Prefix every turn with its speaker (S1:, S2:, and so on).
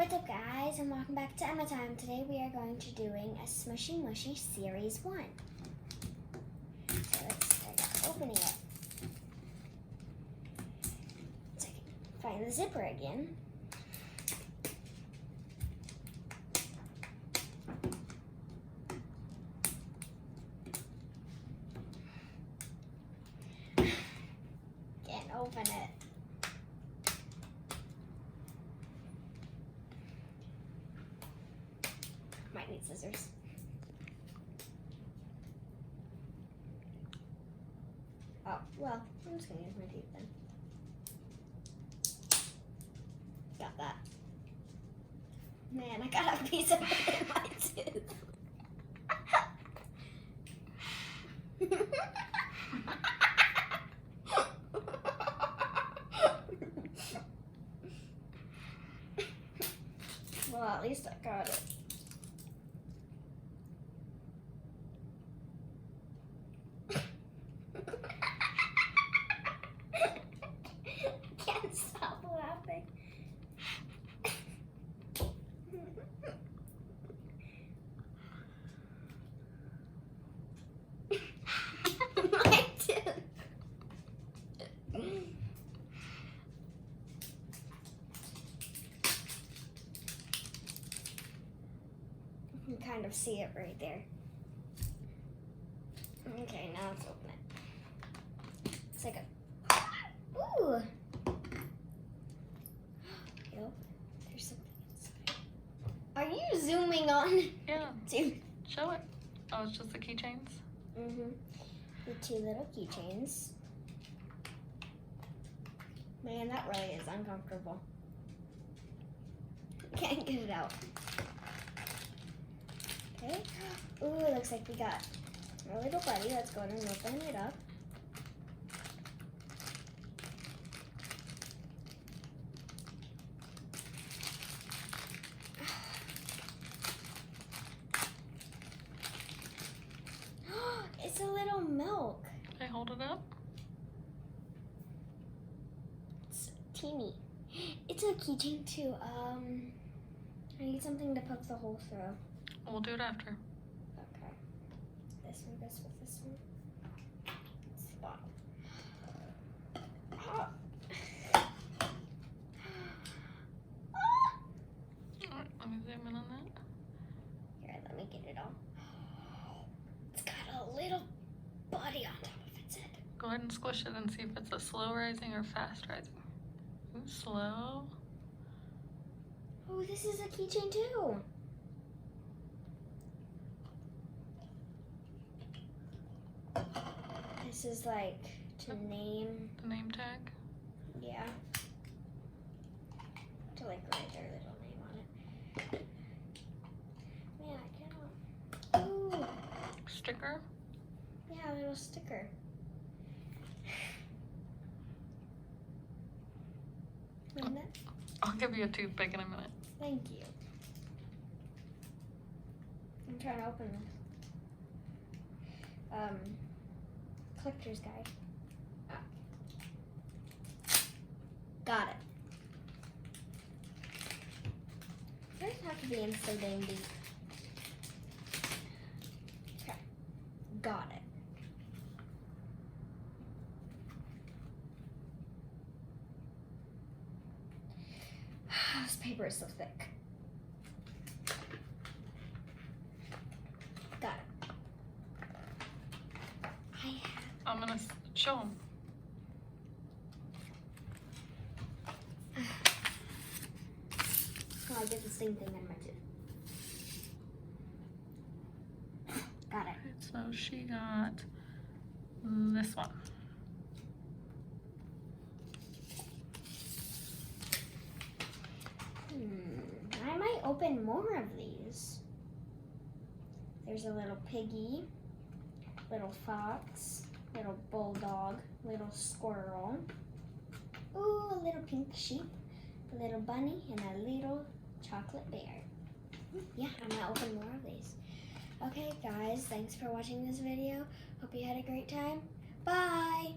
S1: What's up, guys, and welcome back to Emma Time. Today we are going to doing a Smooshy Mushy Series 1. So let's start opening it. So I can find the zipper again. Can't open it. Might need scissors. Oh, well, I'm just gonna use my teeth then. Got that. Man, I got a piece of it in my tooth. Well, at least I got it. Can't stop laughing. My tooth. You can kind of see it right there. Okay, now let's open it. It's like a... Ooh! Yep, there's something inside. Are you zooming on?
S2: Yeah.
S1: Dude.
S2: Show it. Oh, it's just the keychains?
S1: Mm-hmm. The two little keychains. Man, that really is uncomfortable. Can't get it out. Okay. Ooh, it looks like we got our little buddy. Let's go ahead and open it up. It's a little milk.
S2: Can I hold it up?
S1: It's teeny. It's a keychain too. I need something to poke the hole through.
S2: We'll do it after.
S1: Okay. This one goes with this one. It's the bottom.
S2: Alright, let me zoom in on that.
S1: Here, let me get it all. It's got a little body on top of its head.
S2: Go ahead and squish it and see if it's a slow rising or fast rising. Ooh, slow.
S1: Oh, this is a keychain too. This is like to name.
S2: The name tag.
S1: Yeah. To like write their little name on it. Man, I cannot. Ooh.
S2: Sticker.
S1: Yeah, a little sticker. Isn't it?
S2: I'll give you a toothpick in a minute.
S1: Thank you. I'm trying to open this. Collector's guide. Got it. First have to be in so dang deep. Okay. Got it. This paper is so thick. Got it. I have.
S2: I'm gonna show them.
S1: Oh, I did the same thing in my tooth. Got it.
S2: So she got this one.
S1: I might open more of these. There's a little piggy, little fox, little bulldog, little squirrel. Ooh, a little pink sheep, a little bunny, and a little chocolate bear. Yeah, I'm gonna open more of these. Okay, guys, thanks for watching this video. Hope you had a great time. Bye!